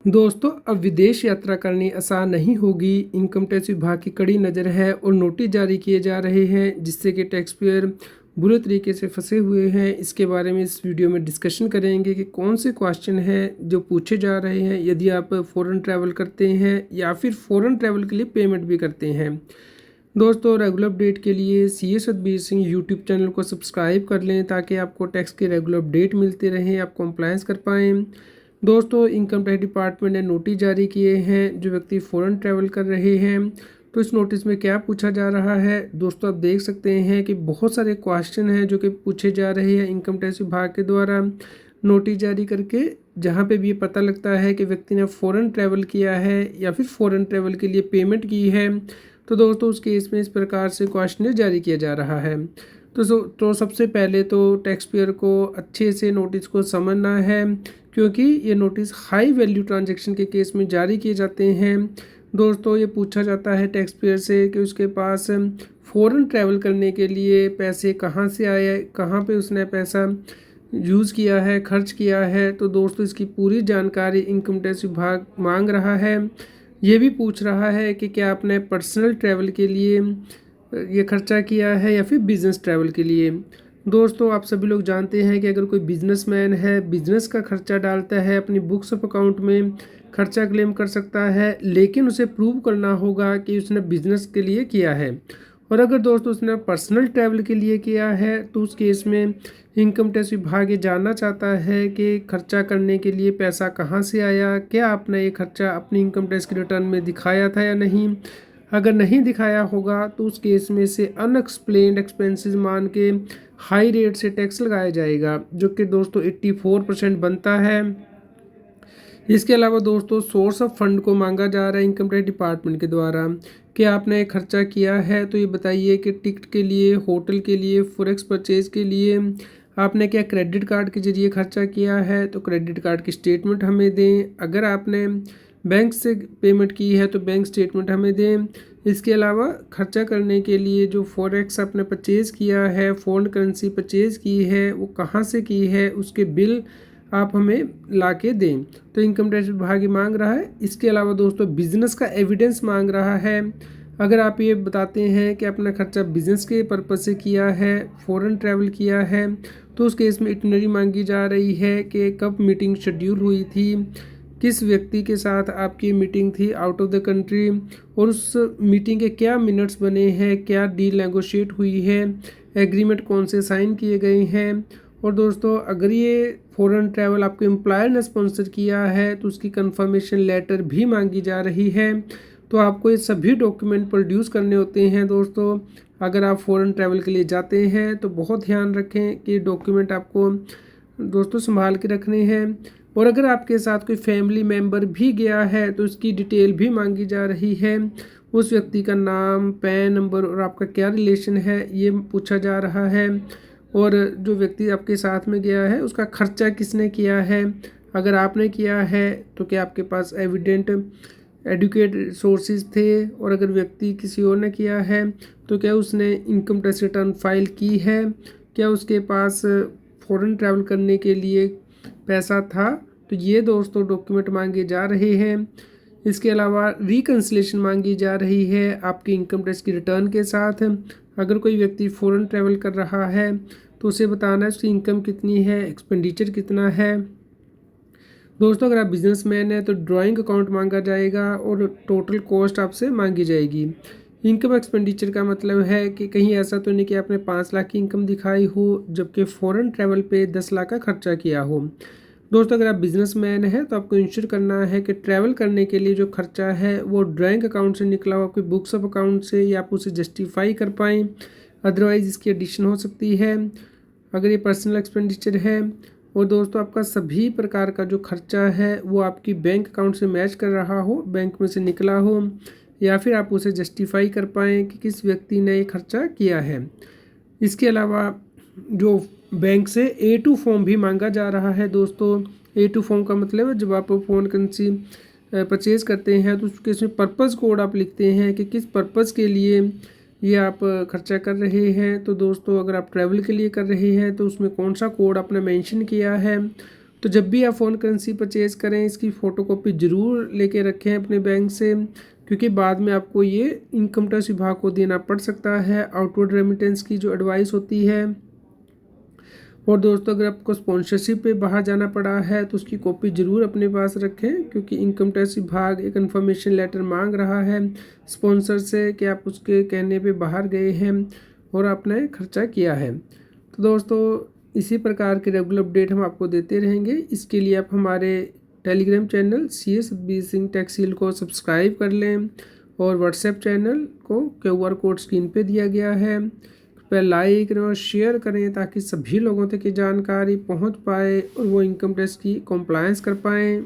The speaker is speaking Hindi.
दोस्तों, अब विदेश यात्रा करनी आसान नहीं होगी। इनकम टैक्स विभाग की कड़ी नज़र है और नोटिस जारी किए जा रहे हैं, जिससे कि टैक्स पेयर बुरे तरीके से फंसे हुए हैं। इसके बारे में इस वीडियो में डिस्कशन करेंगे कि कौन से क्वेश्चन हैं जो पूछे जा रहे हैं यदि आप फ़ॉरेन ट्रैवल करते हैं या फिर फ़ॉरेन ट्रैवल के लिए पेमेंट भी करते हैं। दोस्तों, रेगुलर अपडेट के लिए सी ए सतबीर सिंह यूट्यूब चैनल को सब्सक्राइब कर लें ताकि आपको टैक्स के रेगुलर अपडेट मिलते रहें, आप कंप्लायंस कर पाएँ। दोस्तों, इनकम टैक्स डिपार्टमेंट ने नोटिस जारी किए हैं जो व्यक्ति फ़ॉरेन ट्रैवल कर रहे हैं। तो इस नोटिस में क्या पूछा जा रहा है दोस्तों, आप देख सकते हैं कि बहुत सारे क्वेश्चन हैं जो कि पूछे जा रहे हैं इनकम टैक्स विभाग के द्वारा नोटिस जारी करके, जहां पे भी ये पता लगता है कि व्यक्ति ने फ़ॉरेन ट्रैवल किया है या फिर फ़ॉरेन ट्रैवल के लिए पेमेंट की है। तो दोस्तों, उस केस में इस प्रकार से क्वेश्चन जारी किया जा रहा है। तो सबसे पहले तो टैक्स पेयर को अच्छे से नोटिस को समझना है, क्योंकि ये नोटिस हाई वैल्यू ट्रांजैक्शन के केस में जारी किए जाते हैं। दोस्तों, ये पूछा जाता है टैक्स पेयर से कि उसके पास फ़ॉरेन ट्रैवल करने के लिए पैसे कहाँ से आए, कहाँ पे उसने पैसा यूज़ किया है, खर्च किया है। तो दोस्तों, इसकी पूरी जानकारी इनकम टैक्स विभाग मांग रहा है। ये भी पूछ रहा है कि क्या आपने पर्सनल ट्रैवल के लिए ये खर्चा किया है या फिर बिजनेस ट्रैवल के लिए। दोस्तों, आप सभी लोग जानते हैं कि अगर कोई बिजनेसमैन है, बिजनेस का खर्चा डालता है अपनी बुक्स ऑफ अकाउंट में, खर्चा क्लेम कर सकता है, लेकिन उसे प्रूव करना होगा कि उसने बिजनेस के लिए किया है। और अगर दोस्तों उसने पर्सनल ट्रैवल के लिए किया है तो उस केस में इनकम टैक्स विभाग ये जानना चाहता है कि खर्चा करने के लिए पैसा कहाँ से आया, क्या आपने ये खर्चा अपनी इनकम टैक्स की रिटर्न में दिखाया था या नहीं। अगर नहीं दिखाया होगा तो उस केस में से अनएक्सप्लेन्ड एक्सपेंसेस मान के हाई रेट से टैक्स लगाया जाएगा, जो कि दोस्तों 84% बनता है। इसके अलावा दोस्तों, सोर्स ऑफ फंड को मांगा जा रहा है इनकम टैक्स डिपार्टमेंट के द्वारा कि आपने खर्चा किया है तो ये बताइए कि टिकट के लिए, होटल के लिए, फॉरेक्स परचेज के लिए आपने क्या क्रेडिट कार्ड के जरिए खर्चा किया है, तो क्रेडिट कार्ड की स्टेटमेंट हमें दें। अगर आपने बैंक से पेमेंट की है तो बैंक स्टेटमेंट हमें दें। इसके अलावा खर्चा करने के लिए जो फॉरेक्स आपने परचेज़ किया है, फॉरेन करेंसी परचेज़ की है, वो कहाँ से की है, उसके बिल आप हमें ला के दें। तो इनकम टैक्स विभाग ये मांग रहा है। इसके अलावा दोस्तों, बिजनेस का एविडेंस मांग रहा है। अगर आप ये बताते हैं कि अपना खर्चा बिजनेस के पर्पज़ से किया है, फॉरेन ट्रैवल किया है, तो उस केस में इटिनरी मांगी जा रही है कि कब मीटिंग शेड्यूल हुई थी, किस व्यक्ति के साथ आपकी मीटिंग थी आउट ऑफ द कंट्री, और उस मीटिंग के क्या मिनट्स बने हैं, क्या डील नेगोशिएट हुई है, एग्रीमेंट कौन से साइन किए गए हैं। और दोस्तों, अगर ये फॉरेन ट्रैवल आपके एम्प्लॉयर ने स्पॉन्सर किया है तो उसकी कंफर्मेशन लेटर भी मांगी जा रही है। तो आपको ये सभी डॉक्यूमेंट प्रोड्यूस करने होते हैं। दोस्तों, अगर आप फॉरेन ट्रैवल के लिए जाते हैं तो बहुत ध्यान रखें कि डॉक्यूमेंट आपको दोस्तों संभाल के रखने हैं। और अगर आपके साथ कोई फैमिली मेम्बर भी गया है तो उसकी डिटेल भी मांगी जा रही है। उस व्यक्ति का नाम, पैन नंबर और आपका क्या रिलेशन है, ये पूछा जा रहा है। और जो व्यक्ति आपके साथ में गया है उसका खर्चा किसने किया है। अगर आपने किया है तो क्या आपके पास एविडेंट एडुकेट सोर्सेज थे, और अगर व्यक्ति किसी और ने किया है तो क्या उसने इनकम टैक्स रिटर्न फाइल की है, क्या उसके पास फॉरेन ट्रैवल करने के लिए पैसा था। तो ये दोस्तों डॉक्यूमेंट मांगे जा रहे हैं। इसके अलावा रिकन्सिलेशन मांगी जा रही है आपकी इनकम टैक्स की रिटर्न के साथ। अगर कोई व्यक्ति फॉरेन ट्रैवल कर रहा है तो उसे बताना है उसकी इनकम कितनी है, एक्सपेंडिचर कितना है। दोस्तों, अगर आप बिजनेसमैन हैं तो ड्राइंग अकाउंट मांगा जाएगा और टोटल कॉस्ट आपसे मांगी जाएगी। इनकम एक्सपेंडिचर का मतलब है कि कहीं ऐसा तो नहीं कि आपने 5 लाख की इनकम दिखाई हो जबकि फ़ॉरेन ट्रैवल पे 10 लाख का खर्चा किया हो। दोस्तों, अगर आप बिजनेसमैन हैं तो आपको इंश्योर करना है कि ट्रैवल करने के लिए जो खर्चा है वो ड्राइंग अकाउंट से निकला हो, आपकी बुक्स ऑफ अकाउंट से, या आप उसे जस्टिफाई कर पाएँ। अदरवाइज़ इसकी एडिशन हो सकती है अगर ये पर्सनल एक्सपेंडिचर है। और दोस्तों, आपका सभी प्रकार का जो खर्चा है वो आपकी बैंक अकाउंट से मैच कर रहा हो, बैंक में से निकला हो, या फिर आप उसे जस्टिफाई कर पाएँ कि किस व्यक्ति ने ये खर्चा किया है। इसके अलावा जो बैंक से A2 फॉर्म भी मांगा जा रहा है। दोस्तों, A2 फॉर्म का मतलब है जब आप फ़ोन करेंसी परचेज़ करते हैं तो उसके इसमें पर्पज़ कोड आप लिखते हैं कि किस पर्पज़ के लिए ये आप खर्चा कर रहे हैं। तो दोस्तों, अगर आप ट्रैवल के लिए कर रहे हैं तो उसमें कौन सा कोड आपने मेंशन किया है। तो जब भी आप फ़ॉरेन करेंसी परचेज करें इसकी फ़ोटोकॉपी ज़रूर लेके रखें अपने बैंक से, क्योंकि बाद में आपको ये इनकम टैक्स विभाग को देना पड़ सकता है आउटवर्ड रेमिटेंस की जो एडवाइस होती है। और दोस्तों अगर आपको स्पॉन्सरशिप पे बाहर जाना पड़ा है तो उसकी कॉपी ज़रूर अपने पास रखें, क्योंकि इनकम टैक्स विभाग एक इन्फॉर्मेशन लेटर मांग रहा है स्पॉन्सर से कि आप उसके कहने पे बाहर गए हैं और आपने खर्चा किया है। तो दोस्तों इसी प्रकार के रेगुलर अपडेट हम आपको देते रहेंगे। इसके लिए आप हमारे Telegram channel CS B Singh टैक्सील को सब्सक्राइब कर लें और व्हाट्सएप चैनल को QR कोड स्क्रीन पे दिया गया है, कृपया लाइक करें और शेयर करें ताकि सभी लोगों तक ये जानकारी पहुंच पाए और वो इनकम टैक्स की कंप्लायंस कर पाएँ।